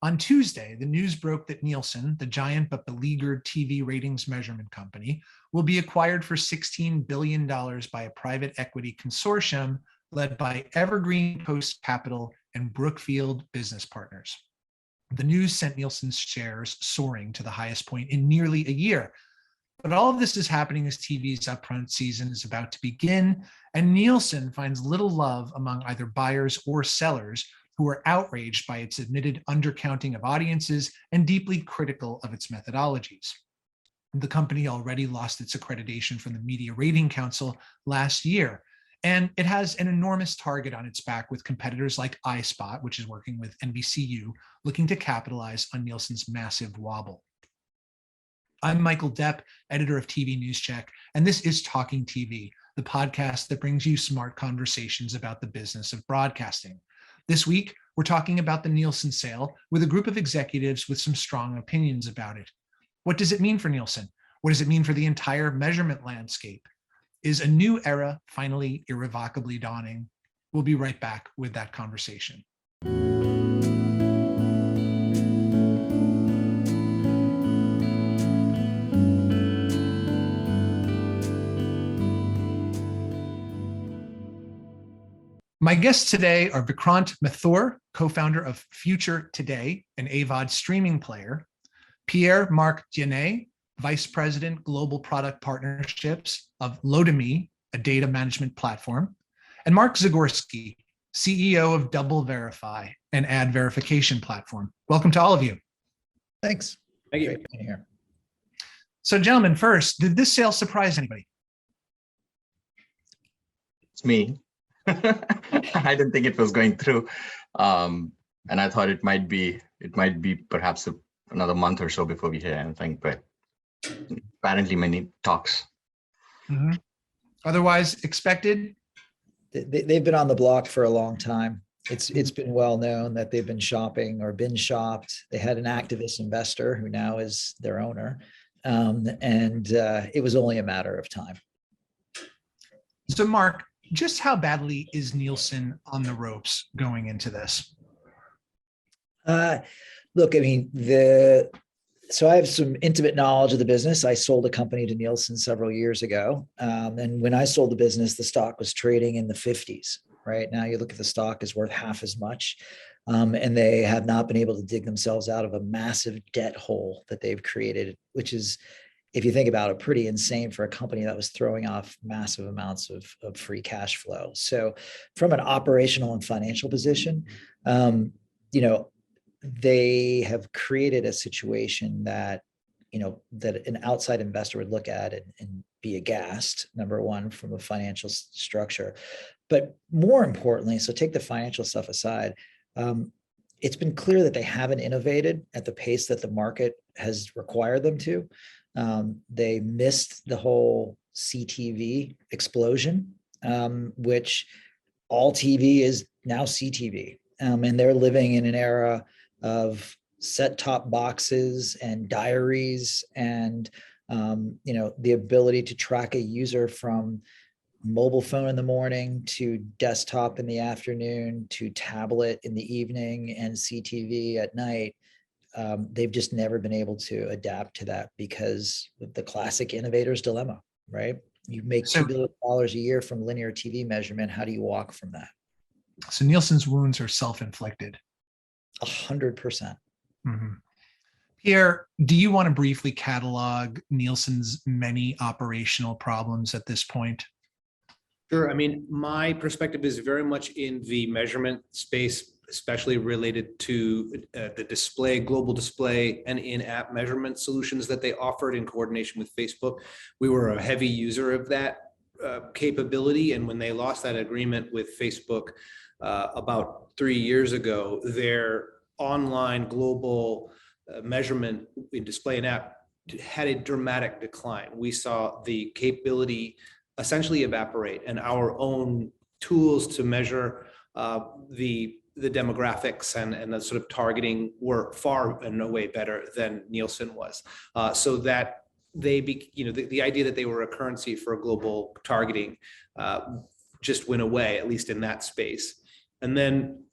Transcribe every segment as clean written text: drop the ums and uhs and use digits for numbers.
On Tuesday, the news broke that Nielsen, the giant but beleaguered TV ratings measurement company, will be acquired for $16 billion by a private equity consortium led by Evergreen Post Capital and Brookfield Business Partners. The news sent Nielsen's shares soaring to the highest point in nearly a year. But all of this is happening as TV's upfront season is about to begin, and Nielsen finds little love among either buyers or sellers who are outraged by its admitted undercounting of audiences and deeply critical of its methodologies. The company already lost its accreditation from the Media Rating Council last year, and it has an enormous target on its back with competitors like iSpot, which is working with NBCU, looking to capitalize on Nielsen's massive wobble. I'm Michael Depp, editor of TVNewsCheck, and this is Talking TV, the podcast that brings you smart conversations about the business of broadcasting. This week, we're talking about the Nielsen sale with a group of executives with some strong opinions about it. What does it mean for Nielsen? What does it mean for the entire measurement landscape? Is a new era finally irrevocably dawning? We'll be right back with that conversation. My guests today are Vikrant Mathu, co-founder of Future Today, an AVOD streaming player, Pierre Marc-Diennet, vice president, global product partnerships of Lotame, a data management platform, and Marc Zagorshi, CEO of DoubleVerify, an ad verification platform. Welcome to all of you. Thanks. Thank you. Great being here. So gentlemen, first, did this sale surprise anybody? It's me. I didn't think it was going through, and I thought it might be perhaps another month or so before we hear anything. But apparently, many talks. Mm-hmm. Otherwise expected? They've been on the block for a long time. It's been well known that they've been shopping or been shopped. They had an activist investor who now is their owner, and it was only a matter of time. So, Marc, just how badly is Nielsen on the ropes going into this? Look, I mean, so I have some intimate knowledge of the business. I sold a company to Nielsen several years ago. And when I sold the business, the stock was trading in the 50s. Right now, you look at the stock is worth half as much. And they have not been able to dig themselves out of a massive debt hole that they've created, which is, if you think about it, pretty insane for a company that was throwing off massive amounts of free cash flow. So from an operational and financial position, they have created a situation that, that an outside investor would look at and be aghast, number one, from a financial structure. But more importantly, so take the financial stuff aside, it's been clear that they haven't innovated at the pace that the market has required them to. They missed the whole CTV explosion, which all TV is now CTV. And they're living in an era of set-top boxes and diaries and, the ability to track a user from mobile phone in the morning to desktop in the afternoon to tablet in the evening and CTV at night. They've just never been able to adapt to that because of the classic innovator's dilemma, right? You make $2 billion a year from linear TV measurement. How do you walk from that? So Nielsen's wounds are self-inflicted. 100%. Mm-hmm. Pierre, do you want to briefly catalog Nielsen's many operational problems at this point? Sure. I mean, my perspective is very much in the measurement space, especially related to the display, global display, and in-app measurement solutions that they offered in coordination with Facebook. We were a heavy user of that capability, and when they lost that agreement with Facebook about 3 years ago, their online global measurement in display and app had a dramatic decline. We saw the capability essentially evaporate, and our own tools to measure the demographics and the sort of targeting were far and no way better than Nielsen was. So that the idea that they were a currency for global targeting just went away, at least in that space. And then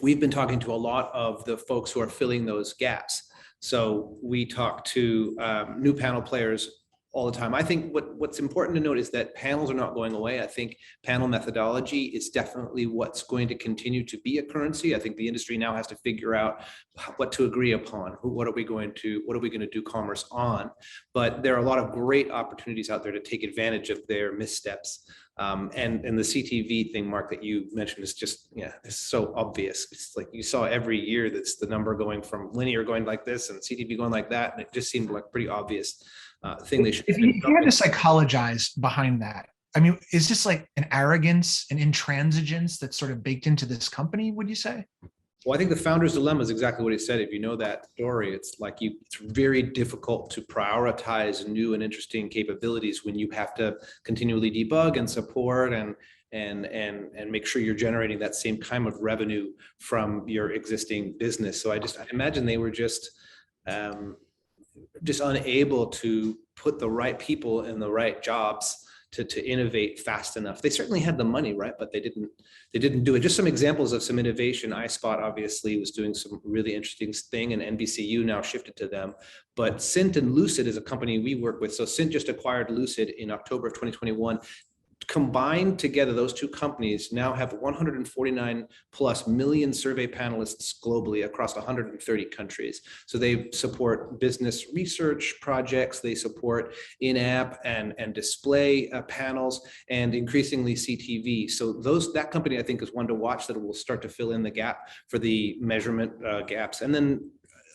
we've been talking to a lot of the folks who are filling those gaps. So we talk to new panel players all the time. I think what's important to note is that panels are not going away. I think panel methodology is definitely what's going to continue to be a currency. I think the industry now has to figure out what to agree upon. What are we going to do commerce on? But there are a lot of great opportunities out there to take advantage of their missteps. And the CTV thing, Mark, that you mentioned is just, yeah, it's so obvious. It's like you saw every year that's the number going from linear going like this and CTV going like that. And it just seemed like pretty obvious thing they should. If you had to psychologize behind that, I mean, is this like an arrogance, an intransigence that's sort of baked into this company, would you say? Well, I think the founder's dilemma is exactly what he said. If you know that story, it's like it's very difficult to prioritize new and interesting capabilities when you have to continually debug and support and make sure you're generating that same kind of revenue from your existing business. So I imagine they were just unable to put the right people in the right jobs to innovate fast enough. They certainly had the money, right? But they didn't do it. Just some examples of some innovation. iSpot obviously was doing some really interesting thing, and NBCU now shifted to them. But Cint and Lucid is a company we work with. So Cint just acquired Lucid in October of 2021. Combined together, those two companies now have 149 plus million survey panelists globally across 130 countries. So they support business research projects, they support in-app and display panels, and increasingly CTV. So that company, I think, is one to watch that will start to fill in the gap for the measurement gaps. And then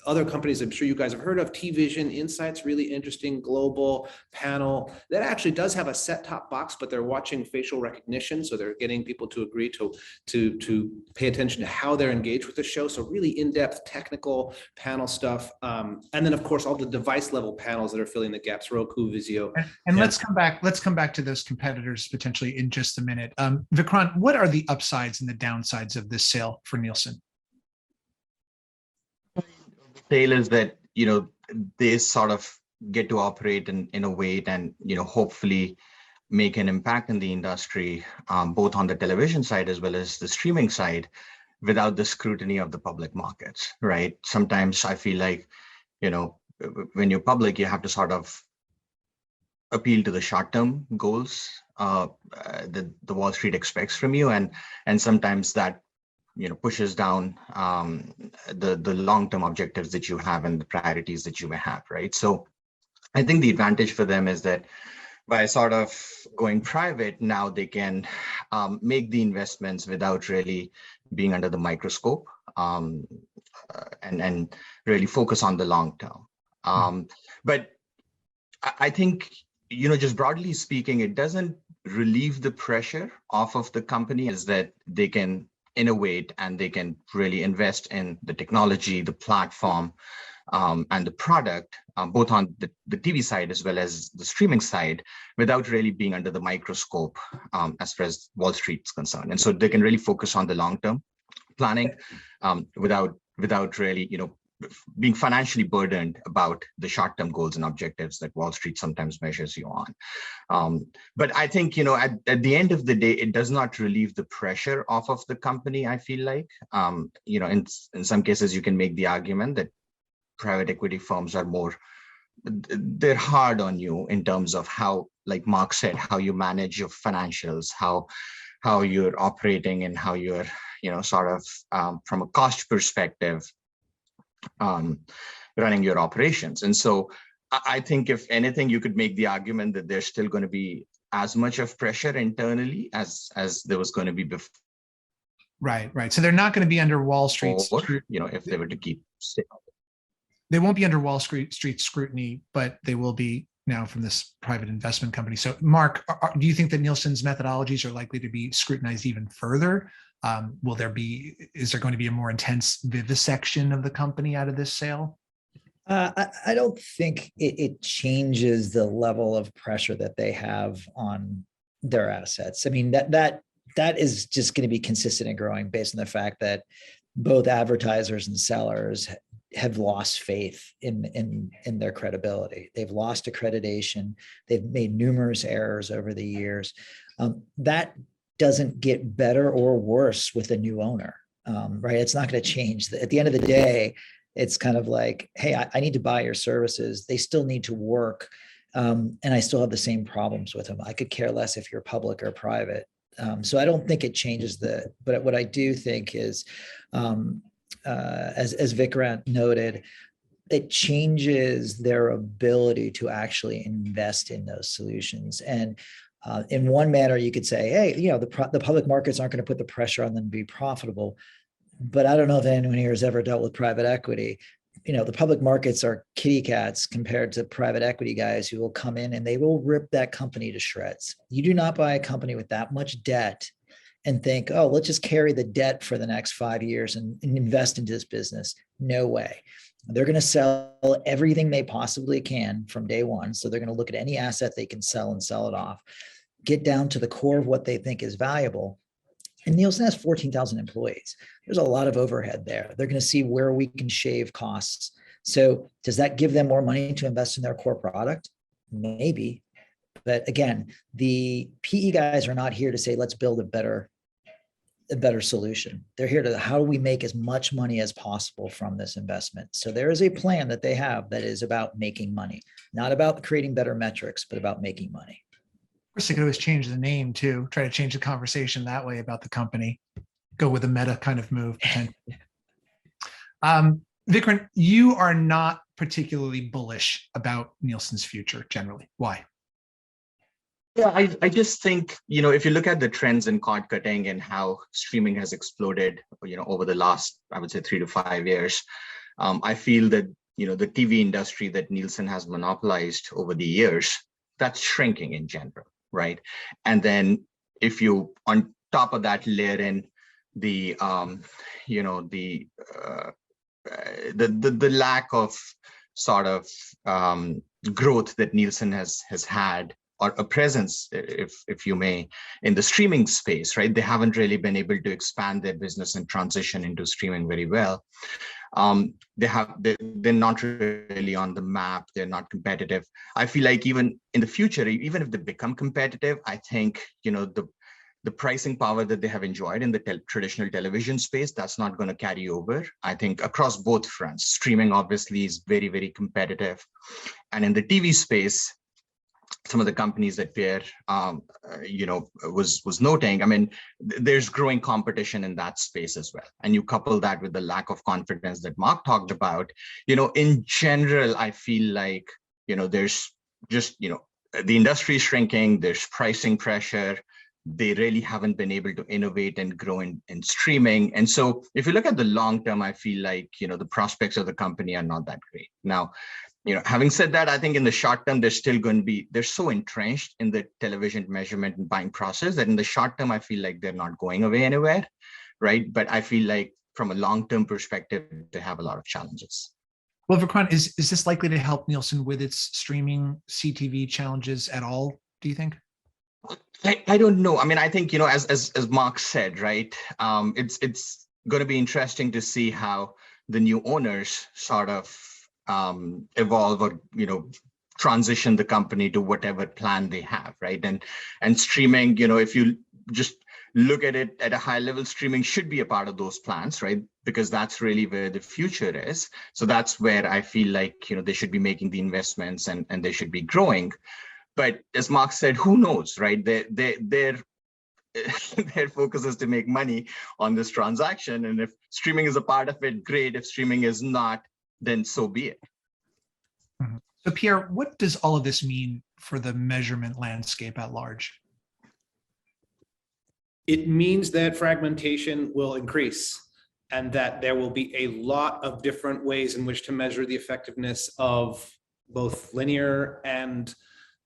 other companies I'm sure you guys have heard of, TVision, Insights, really interesting global panel that actually does have a set-top box, but they're watching facial recognition. So they're getting people to agree to pay attention to how they're engaged with the show. So really in-depth technical panel stuff. And then of course, all the device level panels that are filling the gaps, Roku, Vizio. And let's come back to those competitors potentially in just a minute. Vikrant, what are the upsides and the downsides of this sale for Nielsen? Sale is that, they sort of get to operate in a way and, hopefully make an impact in the industry, both on the television side as well as the streaming side, without the scrutiny of the public markets, right? Sometimes I feel like, when you're public, you have to sort of appeal to the short-term goals that the Wall Street expects from you. And sometimes that pushes down the long-term objectives that you have and the priorities that you may have, right? So I think the advantage for them is that by sort of going private, now they can make the investments without really being under the microscope and really focus on the long term. But I think, just broadly speaking, it doesn't relieve the pressure off of the company, is that they can innovate and they can really invest in the technology, the platform, and the product, both on the TV side as well as the streaming side, without really being under the microscope as far as Wall Street's concerned. And so they can really focus on the long-term planning without really, being financially burdened about the short-term goals and objectives that Wall Street sometimes measures you on. But I think, at the end of the day, it does not relieve the pressure off of the company, I feel like. In some cases, you can make the argument that private equity firms they're hard on you in terms of how, like Mark said, how you manage your financials, how you're operating and how you're, sort of from a cost perspective, running your operations. And so I think if anything, you could make the argument that there's still going to be as much of pressure internally as there was going to be before. Right. So they're not going to be under Wall Street. If they were to keep. They won't be under Wall Street scrutiny, but they will be now from this private investment company. So Mark, do you think that Nielsen's methodologies are likely to be scrutinized even further? Is there going to be a more intense vivisection of the company out of this sale? I don't think it changes the level of pressure that they have on their assets. I mean, that is just going to be consistent and growing based on the fact that both advertisers and sellers have lost faith in their credibility. They've lost accreditation. They've made numerous errors over the years. That doesn't get better or worse with a new owner. right? It's not going to change. At the end of the day, it's kind of like, hey, I need to buy your services. They still need to work. And I still have the same problems with them. I could care less if you're public or private. So I don't think it changes but what I do think is, as Vikrant noted, it changes their ability to actually invest in those solutions. And in one manner, you could say, hey, the public markets aren't going to put the pressure on them to be profitable. But I don't know if anyone here has ever dealt with private equity. The public markets are kitty cats compared to private equity guys who will come in and they will rip that company to shreds. You do not buy a company with that much debt and think, oh, let's just carry the debt for the next 5 years and invest into this business. No way. They're going to sell everything they possibly can from day one. So they're going to look at any asset they can sell and sell it off, get down to the core of what they think is valuable. And Nielsen has 14,000 employees. There's a lot of overhead there. They're going to see where we can shave costs. So does that give them more money to invest in their core product? Maybe. But again, the PE guys are not here to say, let's build a better solution. They're here to, how do we make as much money as possible from this investment? So there is a plan that they have that is about making money, not about creating better metrics, but about making money. Of course, they could always change the name too, try to change the conversation that way about the company, go with a meta kind of move. Vikrant, you are not particularly bullish about Nielsen's future generally. Why? Yeah, I just think, if you look at the trends in cord cutting and how streaming has exploded, over the last, I would say 3 to 5 years, I feel that, the TV industry that Nielsen has monopolized over the years, that's shrinking in general, right? And then if you, on top of that, layer in the, the lack of sort of growth that Nielsen has had, or a presence, if you may, in the streaming space, right? They haven't really been able to expand their business and transition into streaming very well. They're not really on the map. They're not competitive. I feel like even in the future, even if they become competitive, I think, the pricing power that they have enjoyed in the traditional television space, that's not going to carry over. I think across both fronts, streaming obviously is very, very competitive. And in the TV space, some of the companies that Pierre, was noting, I mean, there's growing competition in that space as well. And you couple that with the lack of confidence that Marc talked about, in general, I feel like, there's just, the industry is shrinking, there's pricing pressure. They really haven't been able to innovate and grow in streaming. And so if you look at the long term, I feel like, the prospects of the company are not that great. Now, having said that, I think in the short term, they're so entrenched in the television measurement and buying process that in the short term, I feel like they're not going away anywhere, right? But I feel like from a long-term perspective, they have a lot of challenges. Well, Vikrant, is this likely to help Nielsen with its streaming CTV challenges at all, do you think? I don't know. I mean, I think, as Marc said, right, it's going to be interesting to see how the new owners sort of evolve or transition the company to whatever plan they have, right? And streaming, if you just look at it at a high level, streaming should be a part of those plans, right? Because that's really where the future is. So that's where I feel like they should be making the investments and they should be growing. But as Marc said, who knows, right? Their focus is to make money on this transaction, and if streaming is a part of it, great. If streaming is not, then so be it. So Pierre, what does all of this mean for the measurement landscape at large? It means that fragmentation will increase and that there will be a lot of different ways in which to measure the effectiveness of both linear and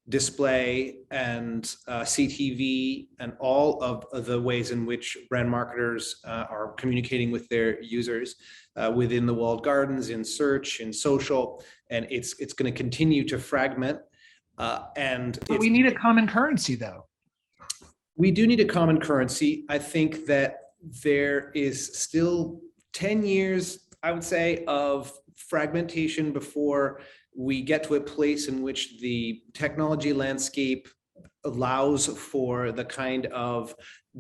display and CTV and all of the ways in which brand marketers are communicating with their users within the walled gardens, in search, in social, and it's going to continue to fragment. But we need a common currency, though. We do need a common currency. I think that there is still 10 years, I would say, of fragmentation before we get to a place in which the technology landscape allows for the kind of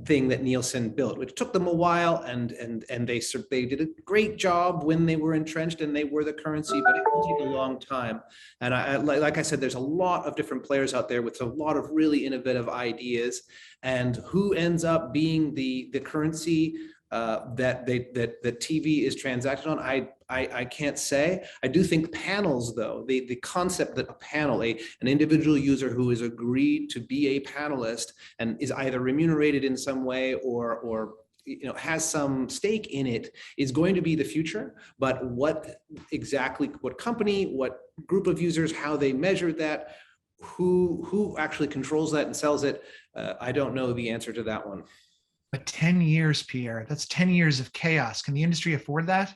thing that Nielsen built, which took them a while, and they did a great job when they were entrenched and they were the currency, but it will take a long time. And like I said, there's a lot of different players out there with a lot of really innovative ideas, and who ends up being the currency that TV is transacted on, I can't say. I do think panels, though, the concept that a panel, an individual user who has agreed to be a panelist and is either remunerated in some way or has some stake in it, is going to be the future. But what company, what group of users, how they measure that, who actually controls that and sells it, I don't know the answer to that one. But 10 years, Pierre, that's 10 years of chaos. Can the industry afford that?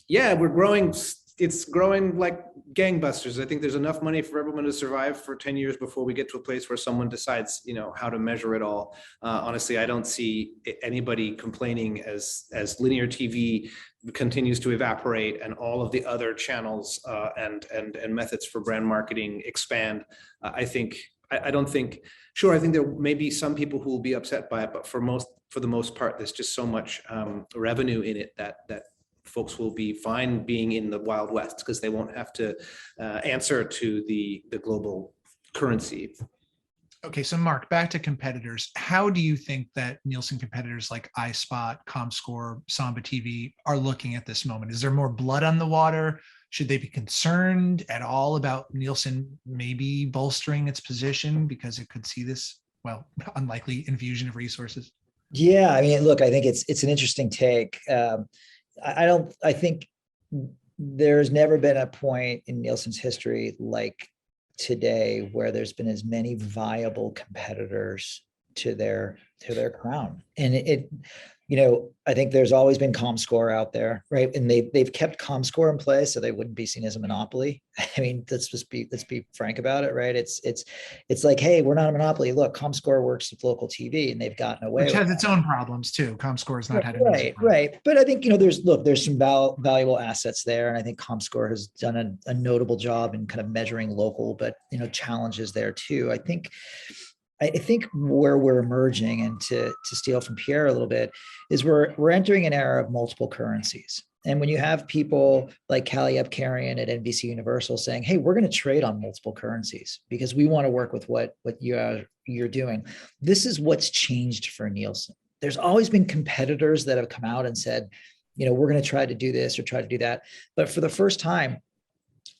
Yeah, we're growing. It's growing like gangbusters. I think there's enough money for everyone to survive for 10 years before we get to a place where someone decides, how to measure it all. Honestly, I don't see anybody complaining as linear TV continues to evaporate and all of the other channels and methods for brand marketing expand. I think there may be some people who will be upset by it, but for the most part, there's just so much revenue in it that folks will be fine being in the Wild West, because they won't have to answer to the global currency. Okay, so Mark, back to competitors. How do you think that Nielsen competitors like iSpot, ComScore, Samba TV are looking at this moment? Is there more blood on the water? Should they be concerned at all about Nielsen maybe bolstering its position because it could see this, unlikely infusion of resources? Yeah, I mean, look, I think it's an interesting take. I think there's never been a point in Nielsen's history like today where there's been as many viable competitors to their crown. And I think there's always been ComScore out there, right? And they've kept ComScore in place so they wouldn't be seen as a monopoly. I mean, let's be frank about it, right? It's like, hey, we're not a monopoly. Look, ComScore works with local TV, and they've gotten away. Which has its own problems too. ComScore has not had it. Right. But I think there's some valuable assets there, and I think ComScore has done a notable job in kind of measuring local, but challenges there too. I think where we're emerging, and to steal from Pierre a little bit, is we're entering an era of multiple currencies. And when you have people like Kali Epkarian at NBC Universal saying, hey, we're going to trade on multiple currencies because we want to work with what you're doing, this is what's changed for Nielsen. There's always been competitors that have come out and said, we're going to try to do this or try to do that. But for the first time,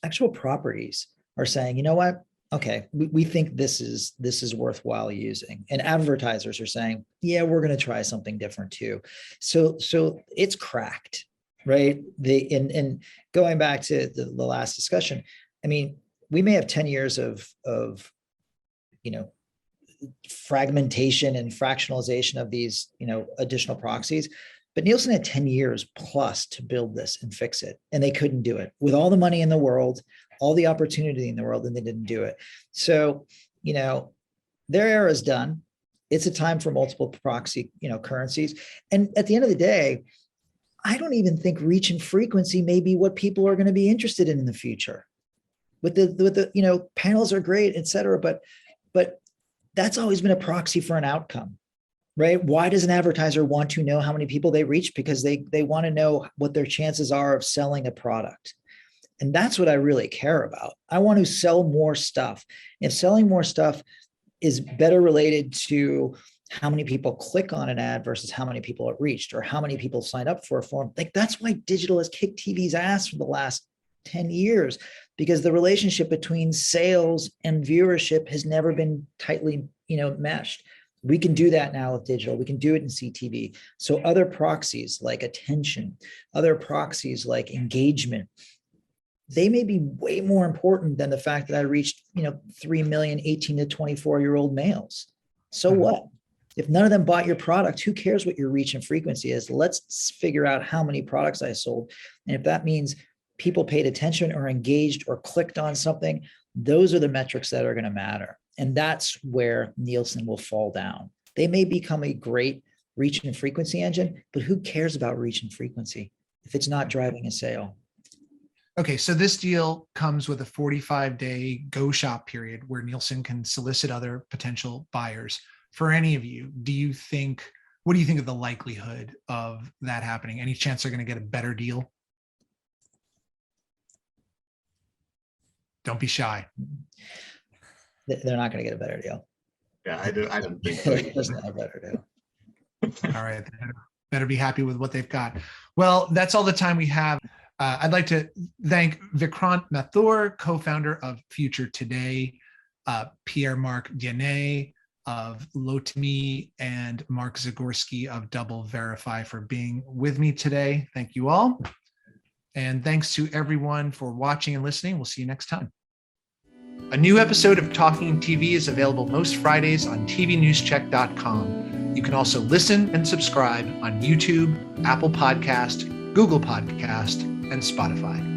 actual properties are saying, you know what? Okay, we think this is worthwhile using. And advertisers are saying, yeah, we're going to try something different too. So it's cracked, right? And going back to the last discussion, I mean, we may have 10 years of fragmentation and fractionalization of these, additional proxies, but Nielsen had 10 years plus to build this and fix it. And they couldn't do it with all the money in the world, all the opportunity in the world, and they didn't do it. So, their era is done. It's a time for multiple proxy, currencies. And at the end of the day, I don't even think reach and frequency may be what people are going to be interested in the future. With the panels are great, et cetera, but that's always been a proxy for an outcome, right? Why does an advertiser want to know how many people they reach? Because they want to know what their chances are of selling a product. And that's what I really care about. I want to sell more stuff. If selling more stuff is better related to how many people click on an ad versus how many people it reached or how many people sign up for a form, like that's why digital has kicked TV's ass for the last 10 years, because the relationship between sales and viewership has never been tightly, meshed. We can do that now with digital. We can do it in CTV. So other proxies like attention, other proxies like engagement, they may be way more important than the fact that I reached, 3 million 18 to 24-year-old males. So what? If none of them bought your product, who cares what your reach and frequency is? Let's figure out how many products I sold. And if that means people paid attention or engaged or clicked on something, those are the metrics that are going to matter. And that's where Nielsen will fall down. They may become a great reach and frequency engine, but who cares about reach and frequency if it's not driving a sale? Okay, so this deal comes with a 45-day go shop period where Nielsen can solicit other potential buyers. For any of you, what do you think of the likelihood of that happening? Any chance they're going to get a better deal? Don't be shy. They're not going to get a better deal. Yeah, I don't think so. There's not a better deal. All right, better be happy with what they've got. Well, that's all the time we have. I'd like to thank Vikrant Mathu, co-founder of Future Today, Pierre Marc-Diennet of Lotame, and Mark Zagorshi of DoubleVerify for being with me today. Thank you all. And thanks to everyone for watching and listening. We'll see you next time. A new episode of Talking TV is available most Fridays on TVNewsCheck.com. You can also listen and subscribe on YouTube, Apple Podcast, Google Podcast, and Spotify.